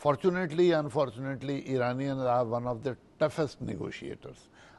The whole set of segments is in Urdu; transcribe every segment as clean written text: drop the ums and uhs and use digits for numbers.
Fortunately, unfortunately, Iranians are one of the toughest negotiators.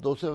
200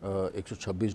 $126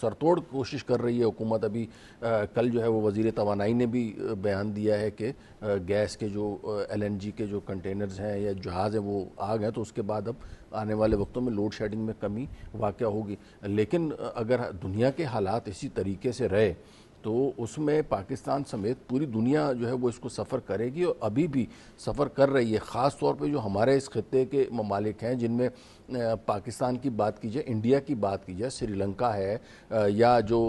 سرتوڑ کوشش کر رہی ہے حکومت ابھی. کل جو ہے وہ وزیر توانائی نے بھی بیان دیا ہے کہ گیس کے جو LNG کے جو کنٹینرز ہیں یا جہاز ہیں وہ آ گئے, تو اس کے بعد اب آنے والے وقتوں میں لوڈ شیڈنگ میں کمی واقع ہوگی. لیکن اگر دنیا کے حالات اسی طریقے سے رہے تو اس میں پاکستان سمیت پوری دنیا جو ہے وہ اس کو سفر کرے گی, اور ابھی بھی سفر کر رہی ہے. خاص طور پہ جو ہمارے اس خطے کے ممالک ہیں جن میں پاکستان کی بات کی جائے, انڈیا کی بات کی جائے, سری لنکا ہے یا جو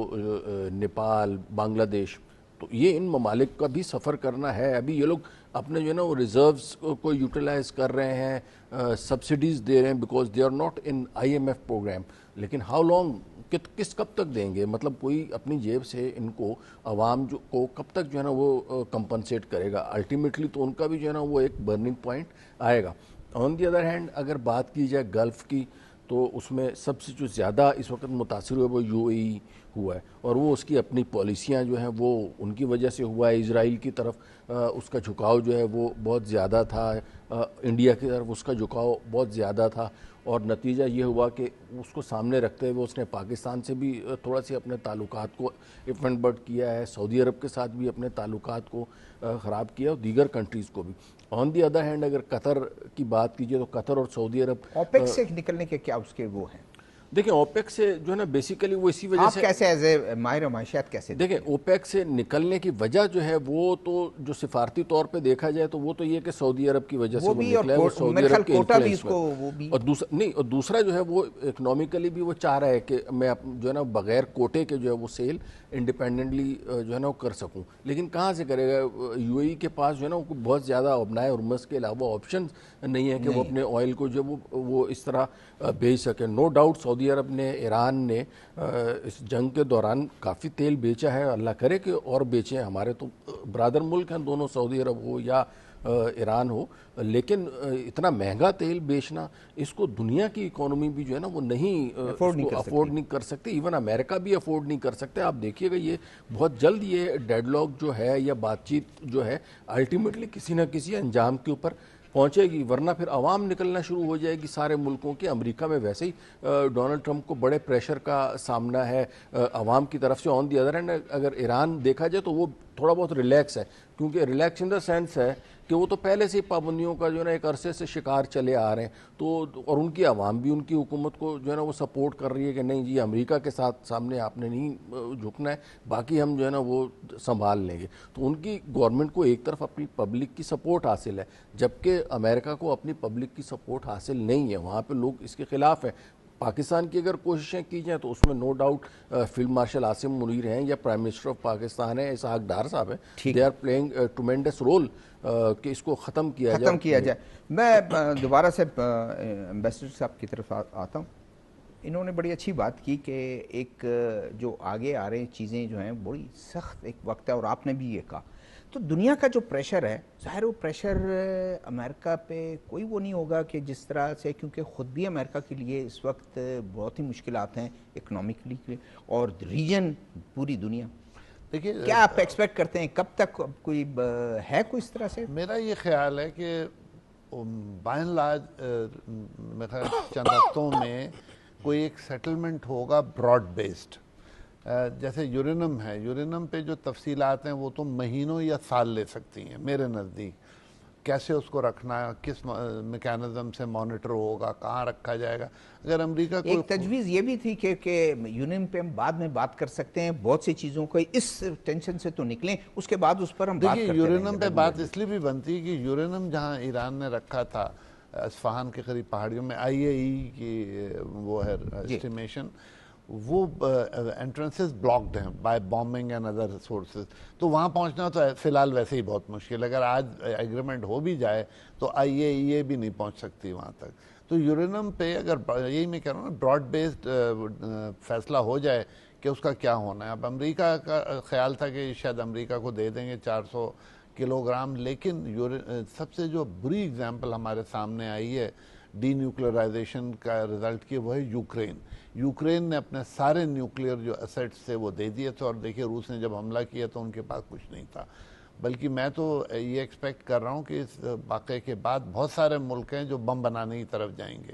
نیپال, بنگلہ دیش, تو یہ ان ممالک کا بھی سفر کرنا ہے. ابھی یہ لوگ اپنے جو ہے نا وہ ریزروز کو یوٹیلائز کر رہے ہیں, سبسڈیز دے رہے ہیں because they are not in IMF programme. لیکن ہاؤ لانگ, کس کب تک دیں گے؟ مطلب کوئی اپنی جیب سے ان کو عوام کو کب تک جو ہے نا وہ کمپنسیٹ کرے گا؟ الٹیمیٹلی تو ان کا بھی جو ہے نا وہ ایک برننگ پوائنٹ آئے گا. آن دی ادر ہینڈ اگر بات کی جائے گلف کی, تو اس میں سب سے جو زیادہ اس وقت متاثر ہوئے وہ UAE ہوا ہے, اور وہ اس کی اپنی پالیسیاں جو ہیں وہ ان کی وجہ سے ہوا ہے. اسرائیل کی طرف اس کا جھکاؤ جو ہے وہ بہت زیادہ تھا, انڈیا کی طرف اس کا جھکاؤ بہت زیادہ تھا, اور نتیجہ یہ ہوا کہ اس کو سامنے رکھتے ہوئے اس نے پاکستان سے بھی تھوڑا سی اپنے تعلقات کو اف اینڈ بٹ کیا ہے, سعودی عرب کے ساتھ بھی اپنے تعلقات کو خراب کیا, اور دیگر کنٹریز کو بھی. آن دی ادر ہینڈ اگر قطر کی بات کیجئے تو قطر اور سعودی عرب اوپیک سے نکلنے کے کیا اس کے وہ ہیں؟ دیکھیں اوپیک سے جو ہے نا بیسیکلی وہ اسی وجہ سے, آپ کیسے ایز اے ماہر معیشت کیسے دیکھیں اوپیک سے نکلنے کی وجہ جو ہے وہ تو جو سفارتی طور پہ دیکھا جائے تو وہ تو یہ کہ سعودی عرب کی وجہ سے وہ نکلا ہے, وہ سعودی عرب کے انفلوئنس میں, اور دوسرا جو ہے وہ اکنامیکلی بھی وہ چاہ رہا ہے کہ میں جو ہے نا بغیر کوٹے کے جو ہے وہ سیل انڈیپینڈنٹلی جو ہے نا وہ کر سکوں. لیکن کہاں سے کرے گا؟ UAE کے پاس جو ہے نا بہت زیادہ ابنائے ہرمز کے علاوہ آپشن نہیں ہے کہ وہ اپنے آئل کو جو وہ اس طرح بیچ سکے. نو ڈاؤٹ سعودی عرب نے, ایران نے اس جنگ کے دوران کافی تیل بیچا ہے, اللہ کرے کہ اور بیچیں. ہمارے تو برادر ملک ہیں دونوں, سعودی عرب ہو یا ایران ہو, لیکن اتنا مہنگا تیل بیچنا اس کو دنیا کی اکانومی بھی جو ہے نا وہ نہیں افورڈ نہیں کر سکتے, ایون امریکہ بھی افورڈ نہیں کر سکتے. آپ دیکھیے گا یہ بہت جلد یہ ڈیڈ لاک جو ہے یا بات چیت جو ہے الٹیمیٹلی کسی نہ کسی انجام کے اوپر پہنچے گی, ورنہ پھر عوام نکلنا شروع ہو جائے گی سارے ملکوں کے. امریکہ میں ویسے ہی ڈونلڈ ٹرمپ کو بڑے پریشر کا سامنا ہے عوام کی طرف سے. آن دی ادر ہینڈ اگر ایران دیکھا جائے تو وہ تھوڑا بہت ریلیکس ہے, کیونکہ ریلیکس ان دا سینس ہے کہ وہ تو پہلے سے ہی پابندیوں کا جو ہے نا ایک عرصے سے شکار چلے آ رہے ہیں, تو اور ان کی عوام بھی ان کی حکومت کو جو ہے نا وہ سپورٹ کر رہی ہے کہ نہیں جی امریکہ کے ساتھ سامنے آپ نے نہیں جھکنا ہے, باقی ہم جو ہے نا وہ سنبھال لیں گے. تو ان کی گورنمنٹ کو ایک طرف اپنی پبلک کی سپورٹ حاصل ہے, جبکہ امریکہ کو اپنی پبلک کی سپورٹ حاصل نہیں ہے, وہاں پہ لوگ اس کے خلاف ہیں. پاکستان کی اگر کوششیں کی جائیں تو اس میں no doubt field marshal Asim Munir ہیں یا پرائم منسٹر آف پاکستان ہیں اسحاق ڈار صاحب ہیں, they are playing tremendous role کہ اس کو ختم کیا جائے. میں دوبارہ سے ایمبیسڈر صاحب کی طرف آتا ہوں. انہوں نے بڑی اچھی بات کی کہ ایک جو آگے آ رہے چیزیں جو ہیں بڑی سخت ایک وقت ہے, اور آپ نے بھی یہ کہا. تو دنیا کا جو پریشر ہے ظاہر وہ پریشر امریکہ پہ کوئی وہ نہیں ہوگا کہ جس طرح سے, کیونکہ خود بھی امریکہ کے لیے اس وقت بہت ہی مشکلات ہیں اکنامکلی, اور ریجن پوری دنیا. دیکھیے کیا آپ ایکسپیکٹ کرتے ہیں کب تک کوئی ہے کوئی اس طرح سے؟ میرا یہ خیال ہے کہ بائی اینڈ لارج میرا چند ہفتوں میں کوئی ایک سیٹلمنٹ ہوگا براڈ بیسڈ. جیسے یورینم ہے, یورینم پہ جو تفصیلات ہیں وہ تو مہینوں یا سال لے سکتی ہیں میرے نزدیک. کیسے اس کو رکھنا ہے, کس میکینزم سے مانیٹر ہوگا, کہاں رکھا جائے گا. اگر امریکہ کو ایک تجویز یہ بھی تھی کہ یورینم پہ ہم بعد میں بات کر سکتے ہیں, بہت سی چیزوں کو اس ٹینشن سے تو نکلیں, اس کے بعد اس پر ہم بات کرتے ہیں. دیکھیے یورینم پہ بات اس لیے بھی بنتی ہے کہ یورینم جہاں ایران نے رکھا تھا اصفہان کے قریب پہاڑیوں میں, IAEA کی وہ ہے اسٹیمیشن, وہ انٹرنسز بلاکڈ ہیں by bombing and other sources. تو وہاں پہنچنا تو فی الحال ویسے ہی بہت مشکل. اگر آج ایگریمنٹ ہو بھی جائے تو IAEA بھی نہیں پہنچ سکتی وہاں تک. تو یورینم پہ اگر یہی میں کہہ رہا ہوں نا براڈ بیسڈ فیصلہ ہو جائے کہ اس کا کیا ہونا ہے. اب امریکہ کا خیال تھا کہ شاید امریکہ کو دے دیں گے 400 کلو گرام, لیکن سب سے جو بری اگزامپل ہمارے سامنے آئی ہے ڈی نیوکلرائزیشن کا رزلٹ کی, وہ ہے یوکرین. یوکرین نے اپنے سارے نیوکلیئر جو اسیٹس تھے وہ دے دیے تھے, اور دیکھیے روس نے جب حملہ کیا تو ان کے پاس کچھ نہیں تھا. بلکہ میں تو یہ ایکسپیکٹ کر رہا ہوں کہ اس واقعے کے بعد بہت سارے ملک ہیں جو بم بنانے کی طرف جائیں گے,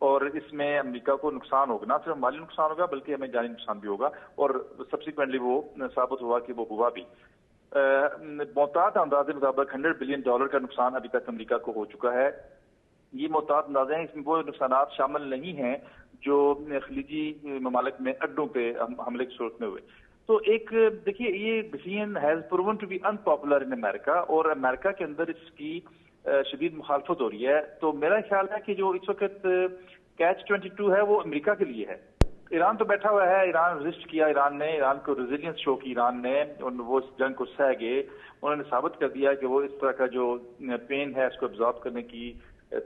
اور اس میں امریکہ کو نقصان ہوگا، نہ صرف مالی نقصان ہوگا بلکہ ہمیں جانی نقصان بھی ہوگا، اور سبسیکوینٹلی وہ ثابت ہوا کہ وہ ہوا بھی۔ محتاط انداز مطابق $100 بلین کا نقصان ابھی تک امریکہ کو ہو چکا ہے۔ یہ محتاط اندازے ہیں، اس میں وہ نقصانات شامل نہیں ہیں جو خلیجی ممالک میں اڈوں پہ حملے کی صورت میں ہوئے۔ تو ایک دیکھیے، یہ decision has proven to be unpopular in America, اور امریکہ کے اندر اس کی شدید مخالفت ہو رہی ہے۔ تو میرا خیال ہے کہ جو اس وقت کیچ 22 ہے وہ امریکہ کے لیے ہے۔ ایران تو بیٹھا ہوا ہے، ایران رزسٹ کیا، ایران کو ریزیلینس شو کی ایران نے، وہ اس جنگ کو سہ گئے، انہوں نے ثابت کر دیا کہ وہ اس طرح کا جو پین ہے اس کو ابزارب کرنے کی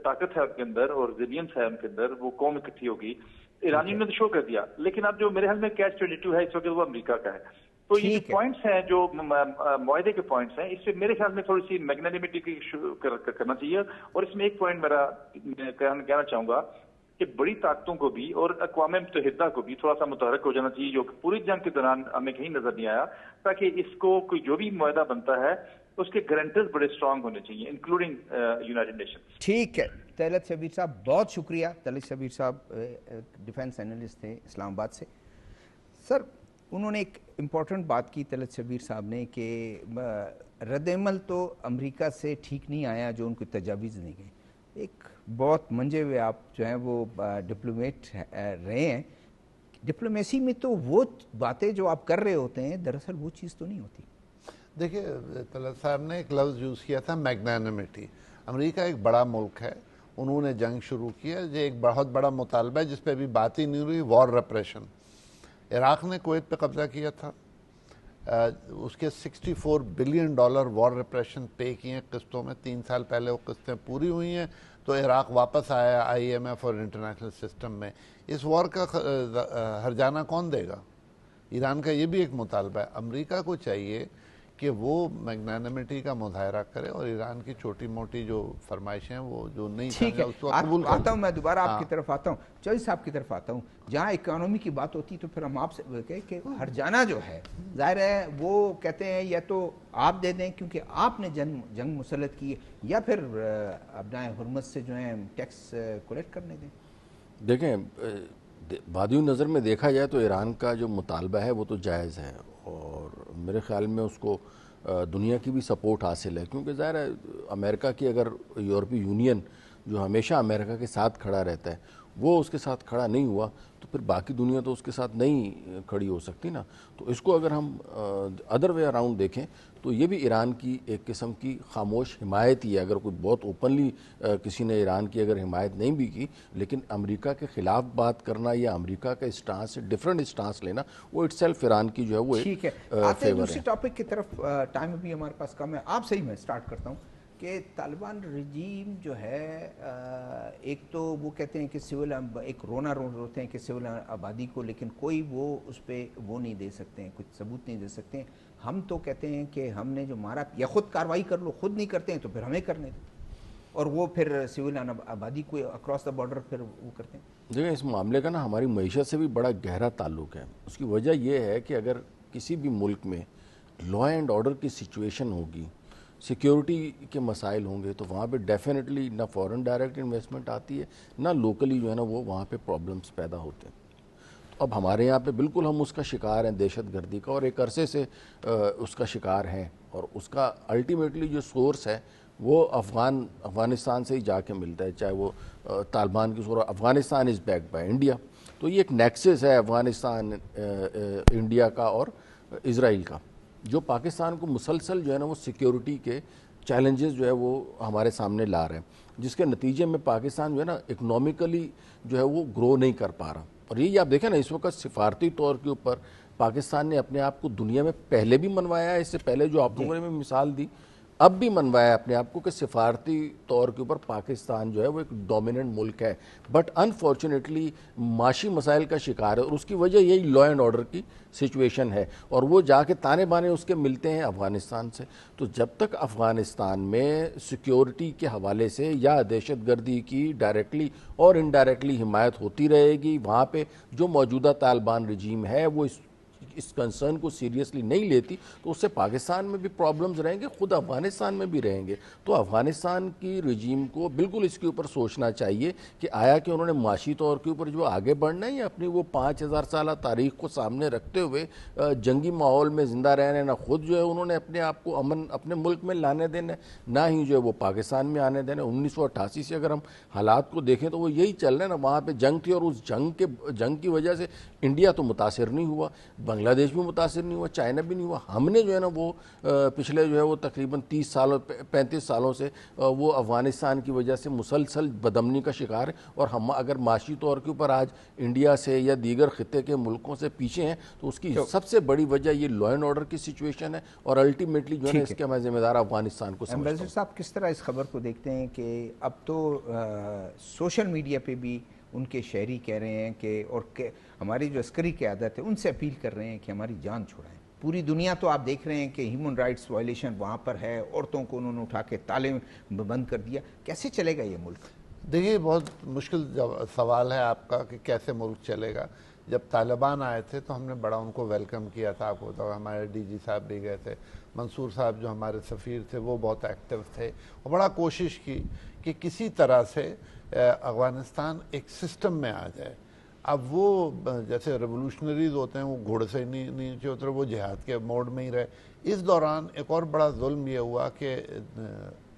طاقت ہے ان کے اندر، اور ریزیلینس ہے ان کے اندر، وہ قوم اکٹھی ہوگی۔ ایرانیوں نے تو شو کر دیا، لیکن اب جو میرے حال میں کیچ 22 ہے اس وقت وہ امریکہ کا ہے۔ تو یہ جو پوائنٹس ہیں، جو معاہدے کے پوائنٹس ہیں، اس سے میرے خیال میں تھوڑی سی میگنانیمٹی کی کرنا چاہیے۔ اور اس میں ایک پوائنٹ میرا کہنا چاہوں گا کہ بڑی طاقتوں کو بھی اور اقوام متحدہ کو بھی تھوڑا سا متحرک ہو جانا چاہیے، جو کہ پوری جنگ کے دوران ہمیں کہیں نظر نہیں آیا، تاکہ اس کو کوئی جو بھی معاہدہ بنتا ہے اس کے گارنٹرز بڑے اسٹرانگ ہونے چاہیے، انکلوڈنگ یونائیٹڈ نیشنز۔ ٹھیک ہے طلعت شبیر صاحب، بہت شکریہ۔ طلعت شبیر صاحب ڈیفنس اینالسٹ تھے اسلام آباد سے۔ سر، انہوں نے ایک امپورٹنٹ بات کی طلعت شبیر صاحب نے کہ رد عمل تو امریکہ سے ٹھیک نہیں آیا جو ان کو تجاویز دی گئی۔ ایک بہت منجے ہوئے آپ جو ہیں وہ ڈپلومیٹ رہے ہیں، ڈپلومیسی میں تو وہ باتیں جو آپ کر رہے ہوتے ہیں دراصل وہ چیز تو نہیں ہوتی۔ دیکھیے، طلعت صاحب نے ایک لفظ یوز کیا تھا میگنانیمٹی۔ امریکہ ایک بڑا ملک ہے، انہوں نے جنگ شروع کیا، یہ ایک بہت بڑا مطالبہ ہے جس پہ ابھی بات ہی نہیں ہوئی، وار ریپریشن۔ عراق نے کویت پہ قبضہ کیا تھا، اس کے $64 بلین وار ریپریشن پے کیے ہیں قسطوں میں، 3 سال پہلے وہ قسطیں پوری ہوئی ہیں، تو عراق واپس آیا IMF اور انٹرنیشنل سسٹم میں۔ اس وار کا ہرجانہ کون دے گا؟ ایران کا یہ بھی ایک مطالبہ ہے۔ امریکہ کو چاہیے کہ وہ میگنانیمٹی کا مظاہرہ کرے اور ایران کی چھوٹی موٹی جو فرمائشیں ہیں وہ جو نہیں ٹھیک ہے، آتا ہوں میں دوبارہ آپ کی طرف آتا ہوں، چوہدری صاحب کی طرف آتا ہوں۔ جہاں اکانومی کی بات ہوتی تو پھر ہم آپ سے کہیں کہ ہرجانہ جو ہے ظاہر ہے وہ کہتے ہیں یا تو آپ دے دیں کیونکہ آپ نے جنگ مسلط کی ہے، یا پھر ابنائے حرمت سے جو ہیں ٹیکس کلیکٹ کرنے دیں۔ دیکھیں، بادی نظر میں دیکھا جائے تو ایران کا جو مطالبہ ہے وہ تو جائز ہے، اور میرے خیال میں اس کو دنیا کی بھی سپورٹ حاصل ہے، کیونکہ ظاہر ہے امریکہ کی اگر یورپی یونین جو ہمیشہ امریکہ کے ساتھ کھڑا رہتا ہے وہ اس کے ساتھ کھڑا نہیں ہوا تو پھر باقی دنیا تو اس کے ساتھ نہیں کھڑی ہو سکتی نا۔ تو اس کو اگر ہم ادر وے اراؤنڈ دیکھیں تو یہ بھی ایران کی ایک قسم کی خاموش حمایت ہی ہے، اگر کوئی بہت اوپنلی کسی نے ایران کی اگر حمایت نہیں بھی کی، لیکن امریکہ کے خلاف بات کرنا یا امریکہ کا اسٹانس سے ڈیفرنٹ اسٹانس لینا وہ اٹ سیلف ایران کی جو ہے وہ ٹھیک ہے۔ آتے ہیں دوسری ٹاپک کی طرف، ٹائم بھی ہمارے پاس کم ہے، آپ سے ہی میں سٹارٹ کرتا ہوں کہ طالبان رجیم جو ہے ایک تو وہ کہتے ہیں کہ سول ایک رونا روتے ہیں کہ سول آبادی کو، لیکن کوئی وہ اس پہ وہ نہیں دے سکتے ہیں، کچھ ثبوت نہیں دے سکتے ہیں۔ ہم تو کہتے ہیں کہ ہم نے جو مارا یا خود کارروائی کر لو، خود نہیں کرتے ہیں تو پھر ہمیں کرنے دیں، اور وہ پھر سول آبادی کو اکراس دا بارڈر پھر وہ کرتے ہیں۔ دیکھیں، اس معاملے کا نا ہماری معیشت سے بھی بڑا گہرا تعلق ہے۔ اس کی وجہ یہ ہے کہ اگر کسی بھی ملک میں لا اینڈ آرڈر کی سچویشن ہوگی، سیکیورٹی کے مسائل ہوں گے، تو وہاں پہ ڈیفینیٹلی نہ فورن ڈائریکٹ انویسٹمنٹ آتی ہے، نہ لوکلی جو ہے نا وہ وہاں پہ پرابلمس پیدا ہوتے ہیں۔ تو اب ہمارے یہاں پہ بالکل ہم اس کا شکار ہیں، دہشت گردی کا، اور ایک عرصے سے اس کا شکار ہیں، اور اس کا الٹیمیٹلی جو سورس ہے وہ افغانستان سے ہی جا کے ملتا ہے، چاہے وہ طالبان کی صورت، افغانستان از بیک بائی انڈیا، تو یہ ایک نیکسس ہے افغانستان انڈیا کا اور اسرائیل کا، جو پاکستان کو مسلسل جو ہے نا وہ سیکیورٹی کے چیلنجز جو ہے وہ ہمارے سامنے لا رہے ہیں، جس کے نتیجے میں پاکستان جو ہے نا اکنامکلی جو ہے وہ گرو نہیں کر پا رہا۔ اور یہ آپ دیکھیں نا، اس وقت سفارتی طور کے اوپر پاکستان نے اپنے آپ کو دنیا میں پہلے بھی منوایا ہے، اس سے پہلے جو آپ لوگوں نے میں مثال دی، اب بھی منوایا اپنے آپ کو کہ سفارتی طور کے اوپر پاکستان جو ہے وہ ایک ڈومیننٹ ملک ہے، بٹ انفارچونیٹلی معاشی مسائل کا شکار ہے، اور اس کی وجہ یہی لا اینڈ آرڈر کی سچویشن ہے، اور وہ جا کے تانے بانے اس کے ملتے ہیں افغانستان سے۔ تو جب تک افغانستان میں سیکیورٹی کے حوالے سے یا دہشت گردی کی ڈائریکٹلی اور انڈائریکٹلی حمایت ہوتی رہے گی، وہاں پہ جو موجودہ طالبان رجیم ہے وہ اس کنسرن کو سیریسلی نہیں لیتی تو اس سے پاکستان میں بھی پرابلمز رہیں گے, خود افغانستان میں بھی رہیں گے. تو افغانستان کی رجیم کو بالکل اس کے اوپر سوچنا چاہیے کہ آیا کہ انہوں نے معاشی طور کے اوپر جو آگے بڑھنا ہے یا اپنی وہ 5000 سالہ تاریخ کو سامنے رکھتے ہوئے جنگی ماحول میں زندہ رہنے, نہ خود جو ہے انہوں نے اپنے آپ کو امن اپنے ملک میں لانے دینا, نہ ہی جو ہے وہ پاکستان میں آنے دینا. 1988 سے اگر ہم حالات کو دیکھیں تو وہ یہی چل رہے ہیں نا, وہاں پہ جنگ تھی اور اس جنگ کی وجہ سے انڈیا تو متاثر نہیں ہوا, بنگلہ دیش بھی متاثر نہیں ہوا, چائنا بھی نہیں ہوا. ہم نے جو ہے نا وہ پچھلے جو ہے وہ تقریباً 35 سالوں سے وہ افغانستان کی وجہ سے مسلسل بدامنی کا شکار ہے. اور ہم اگر معاشی طور کے اوپر آج انڈیا سے یا دیگر خطے کے ملکوں سے پیچھے ہیں تو اس کی سب سے بڑی وجہ یہ لا اینڈ آرڈر کی سچویشن ہے, اور الٹیمیٹلی جو ہے اس کے میں ذمہ دار افغانستان کو سمجھتا ہوں. ایمبیسڈر صاحب, کس طرح اس خبر کو دیکھتے ہیں کہ اب تو سوشل میڈیا پہ بھی ان کے شہری کہہ رہے ہیں کہ اور ہماری جو عسکری قیادت ہے ان سے اپیل کر رہے ہیں کہ ہماری جان چھڑائیں. پوری دنیا تو آپ دیکھ رہے ہیں کہ ہیومن رائٹس وائلیشن وہاں پر ہے, عورتوں کو انہوں نے اٹھا کے تالے بند کر دیا. کیسے چلے گا یہ ملک؟ دیکھیے بہت مشکل سوال ہے آپ کا کہ کیسے ملک چلے گا. جب طالبان آئے تھے تو ہم نے بڑا ان کو ویلکم کیا تھا. آپ کو بتاؤ ہمارے ڈی جی صاحب بھی گئے تھے, منصور صاحب جو ہمارے سفیر تھے وہ بہت ایکٹیو تھے, اور بڑا کوشش کی کہ کسی طرح سے افغانستان ایک سسٹم میں آ جائے. اب وہ جیسے ریولوشنریز ہوتے ہیں وہ گھوڑے سے نیچے اترے, وہ جہاد کے موڈ میں ہی رہے. اس دوران ایک اور بڑا ظلم یہ ہوا کہ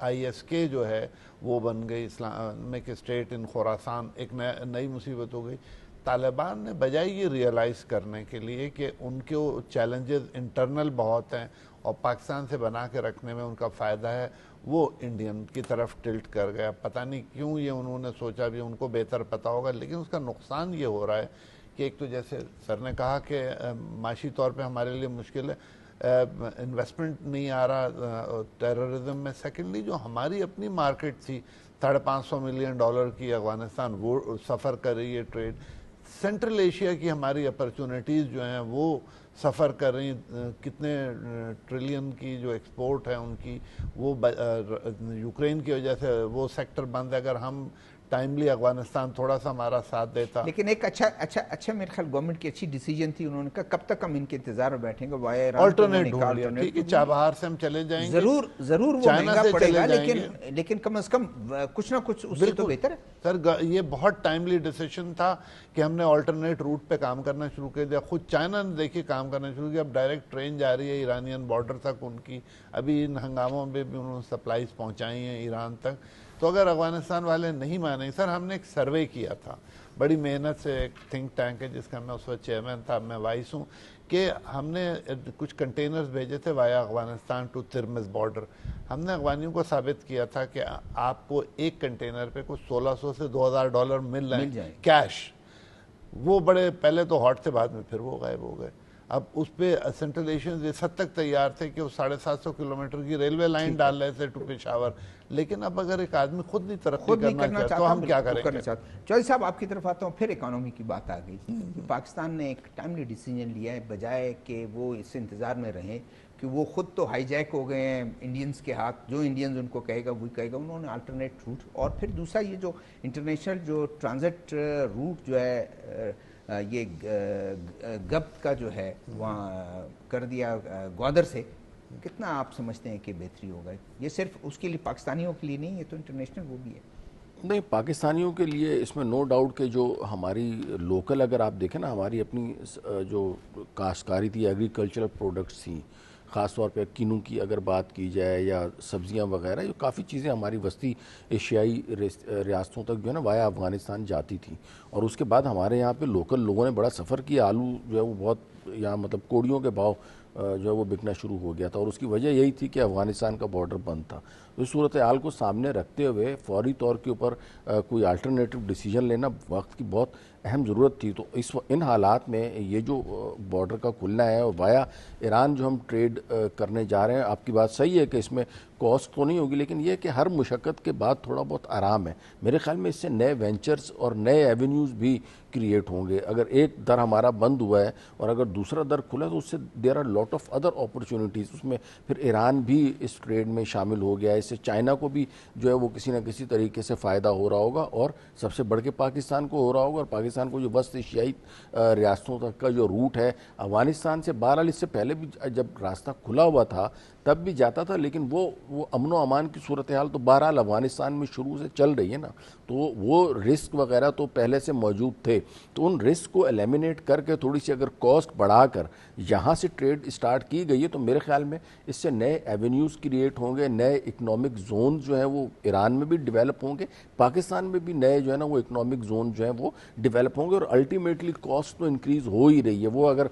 ISK جو ہے وہ بن گئی, اسلامک اسٹیٹ ان خراسان, ایک نئی مصیبت ہو گئی. طالبان نے بجائے یہ ریئلائز کرنے کے لیے کہ ان کے چیلنجز انٹرنل بہت ہیں اور پاکستان سے بنا کے رکھنے میں ان کا فائدہ ہے, وہ انڈین کی طرف ٹلٹ کر گیا. پتہ نہیں کیوں یہ انہوں نے سوچا, بھی ان کو بہتر پتہ ہوگا, لیکن اس کا نقصان یہ ہو رہا ہے کہ ایک تو جیسے سر نے کہا کہ معاشی طور پہ ہمارے لیے مشکل ہے, انویسٹمنٹ نہیں آ رہا ٹیررزم میں. سیکنڈلی جو ہماری اپنی مارکیٹ تھی $550 ملین کی, افغانستان وہ سفر کر رہی ہے ٹریڈ. سینٹرل ایشیا کی ہماری اپرچونٹیز جو ہیں وہ سفر کر رہی ہیں, کتنے ٹریلین کی جو ایکسپورٹ ہے ان کی, وہ یوکرین کی وجہ سے وہ سیکٹر بند ہے. اگر ہم ٹائملی افغانستان تھوڑا سا ہمارا ساتھ دیتا. لیکن ایک اچھا میرے خیال گورنمنٹ کی اچھی ڈیسیجن تھی, انہوں نے کہا کب تک ہم ان کے انتظار میں بیٹھیں گے, آلٹرنیٹ ڈھونڈ لیا. ٹھیک ہے, چابہار سے ہم چلے جائیں گے, ضرور وہ مہنگا پڑے گا, لیکن کم از کم کچھ نہ کچھ اس سے تو بہتر ہے. سر یہ بہت ٹائملی ڈیسیشن تھا کہ ہم نے آلٹرنیٹ روٹ پہ کام کرنا شروع کر دیا. خود چائنا نے دیکھیے کام کرنا شروع کیا. اب ڈائریکٹ ٹرین جا رہی ہے ایرانین بارڈر تک ان کی, ابھی ان ہنگاموں میں بھی انہوں نے سپلائیز پہنچائی ہیں ایران تک. تو اگر افغانستان والے نہیں مانیں, سر ہم نے ایک سروے کیا تھا بڑی محنت سے, ایک تھنک ٹینک ہے جس کا میں اس وقت چیئرمین تھا, میں وائس ہوں, کہ ہم نے کچھ کنٹینرز بھیجے تھے وایا افغانستان ٹو ترمز بارڈر. ہم نے افغانیوں کو ثابت کیا تھا کہ آپ کو ایک کنٹینر پہ کچھ $1,600 سے $2,000 مل رہے ہیں کیش. وہ بڑے پہلے تو ہاٹ تھے, بعد میں پھر وہ غائب ہو گئے. اب اس پہ سینٹرل ایشینز اس حد تک تیار تھے کہ وہ 750 کلومیٹر کی ریلوے لائن ڈال رہے تھے ٹو پشاور. لیکن اب اگر ایک آدمی خود نہیں ترقی کرنا چاہتا تو ہم کیا کریں گے؟ چودھری صاحب آپ کی طرف آتا ہوں. پھر اکانومی کی بات آ گئی. پاکستان نے ایک ٹائملی ڈیسیجن لیا ہے, بجائے کہ وہ اس انتظار میں رہیں کہ وہ خود تو ہائی جیک ہو گئے ہیں انڈینز کے ہاتھ, جو انڈینز ان کو کہے گا وہی کہے گا. انہوں نے آلٹرنیٹ روٹ, اور پھر دوسرا یہ جو انٹرنیشنل جو ٹرانزٹ روٹ جو ہے یہ گبت کا جو ہے وہاں کر دیا گوادر سے, کتنا آپ سمجھتے ہیں کہ بہتری ہوگا؟ یہ صرف اس کے لیے پاکستانیوں کے لیے نہیں, یہ تو انٹرنیشنل وہ بھی ہے. نہیں, پاکستانیوں کے لیے اس میں نو ڈاؤٹ کہ جو ہماری لوکل اگر آپ دیکھیں نا, ہماری اپنی جو کاشتکاری تھی, ایگریکلچرل پروڈکٹس تھیں, خاص طور پہ کینو کی اگر بات کی جائے یا سبزیاں وغیرہ, یہ کافی چیزیں ہماری وسطی ایشیائی ریاستوں تک جو ہے نا وایا افغانستان جاتی تھیں. اور اس کے بعد ہمارے یہاں پہ لوکل لوگوں نے بڑا سفر کیا. آلو جو ہے وہ بہت یہاں مطلب کوڑیوں کے بھاؤ جو ہے وہ بکنا شروع ہو گیا تھا, اور اس کی وجہ یہی تھی کہ افغانستان کا بارڈر بند تھا. اس صورتحال کو سامنے رکھتے ہوئے فوری طور کے اوپر کوئی الٹرنیٹو ڈیسیجن لینا وقت کی بہت اہم ضرورت تھی. تو ان حالات میں یہ جو بارڈر کا کھلنا ہے اور وایا ایران جو ہم ٹریڈ کرنے جا رہے ہیں, آپ کی بات صحیح ہے کہ اس میں کاسٹ تو نہیں ہوگی, لیکن یہ کہ ہر مشقت کے بعد تھوڑا بہت آرام ہے. میرے خیال میں اس سے نئے وینچرز اور نئے ایونیوز بھی کریٹ ہوں گے. اگر ایک در ہمارا بند ہوا ہے اور اگر دوسرا در کھلا تو اس سے there are lot of other opportunities. اس میں پھر ایران بھی اس ٹریڈ میں شامل ہو گیا ہے, اس سے چائنا کو بھی جو ہے وہ کسی نہ کسی طریقے سے فائدہ ہو رہا ہوگا, اور سب سے بڑھ کے پاکستان کو ہو رہا ہوگا. اور پاکستان کو جو وسط ایشیائی ریاستوں تک کا جو روٹ ہے افغانستان سے بہرحال اس سے پہلے بھی جب راستہ کھلا ہوا تھا تب بھی جاتا تھا، لیکن وہ امن و امان کی صورتحال تو بہرحال افغانستان میں شروع سے چل رہی ہے نا، تو وہ رسک وغیرہ تو پہلے سے موجود تھے، تو ان رسک کو ایلیمینیٹ کر کے تھوڑی سی اگر کاسٹ بڑھا کر یہاں سے ٹریڈ اسٹارٹ کی گئی ہے تو میرے خیال میں اس سے نئے ایونیوز کریٹ ہوں گے، نئے اکنامک زونز جو ہیں وہ ایران میں بھی ڈیولپ ہوں گے، پاکستان میں بھی نئے جو ہے نا وہ اکنامک زون جو ہیں وہ ڈیولپ ہوں گے، اور الٹیمیٹلی کاسٹ تو انکریز ہو ہی رہی ہے۔ وہ اگر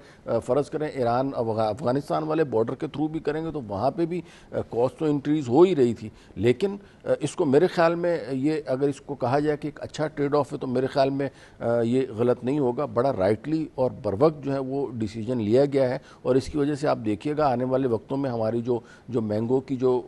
فرض کریں ایران افغانستان والے بارڈر کے تھرو بھی کریں گے تو وہاں پہ بھی کاسٹ تو انکریز ہو ہی رہی تھی، لیکن اس کو میرے خیال میں یہ اگر اس کو کہا جائے کہ ایک اچھا ٹریڈ آف ہے تو میرے خیال میں یہ غلط نہیں ہوگا، بڑا رائٹلی اور بروقت جو ہے وہ ڈیسیجن لیا گیا ہے، اور اس کی وجہ سے آپ دیکھیے گا آنے والے وقتوں میں ہماری جو مینگو کی جو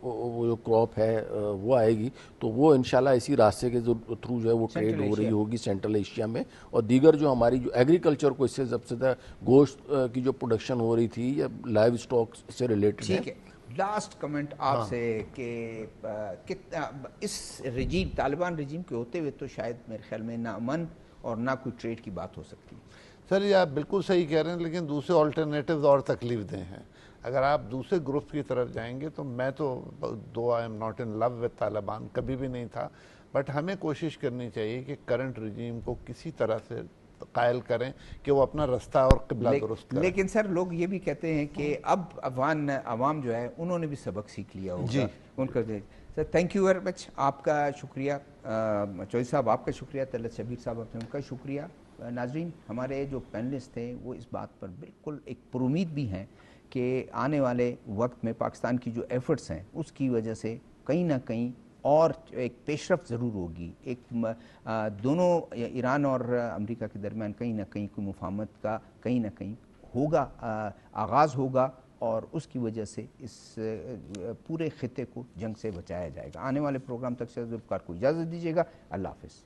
کراپ ہے وہ آئے گی تو وہ انشاءاللہ اسی راستے کے تھرو جو ہے وہ ٹریڈ ہو رہی ہوگی سینٹرل ایشیا میں، اور دیگر جو ہماری جو ایگریکلچر کو اس سے سب سے زیادہ گوشت کی جو پروڈکشن ہو رہی تھی یا لائیو اسٹاک سے ریلیٹڈ ہے۔ لاسٹ کمنٹ آپ سے کہ اس رجیم طالبان رجیم کے ہوتے ہوئے تو شاید میرے خیال میں نہ امن اور نہ کوئی ٹریڈ کی بات ہو سکتی۔ سر یہ آپ بالکل صحیح کہہ رہے ہیں، لیکن دوسرے آلٹرنیٹیوز اور تکلیف دہ ہیں۔ اگر آپ دوسرے گروپ کی طرف جائیں گے تو میں تو I am not in love with Taliban, کبھی بھی نہیں تھا، بٹ ہمیں کوشش کرنی چاہیے کہ کرنٹ رجیم کو کسی طرح سے قائل کریں کہ وہ اپنا رستہ اور قبلہ درست کریں۔ لیکن سر لوگ یہ بھی کہتے ہیں کہ اب افغان عوام جو ہے انہوں نے بھی سبق سیکھ لیا ہوگا ان کا۔ Sir thank you very much, آپ کا شکریہ، چوہدری صاحب آپ کا شکریہ، طلعت شبیر صاحب آپ ان کا شکریہ۔ ناظرین ہمارے جو پینلسٹ تھے وہ اس بات پر بالکل ایک پر امید بھی ہیں کہ آنے والے وقت میں پاکستان کی جو ایفرٹس ہیں اس کی وجہ سے کہیں نہ کہیں اور ایک پیش رفت ضرور ہوگی، ایک دونوں ایران اور امریکہ کے درمیان کہیں نہ کہیں کوئی مفاہمت کا کہیں نہ کہیں ہوگا، آغاز ہوگا، اور اس کی وجہ سے اس پورے خطے کو جنگ سے بچایا جائے گا۔ آنے والے پروگرام تک سے ذوالفقار کو اجازت دیجیے گا، اللہ حافظ۔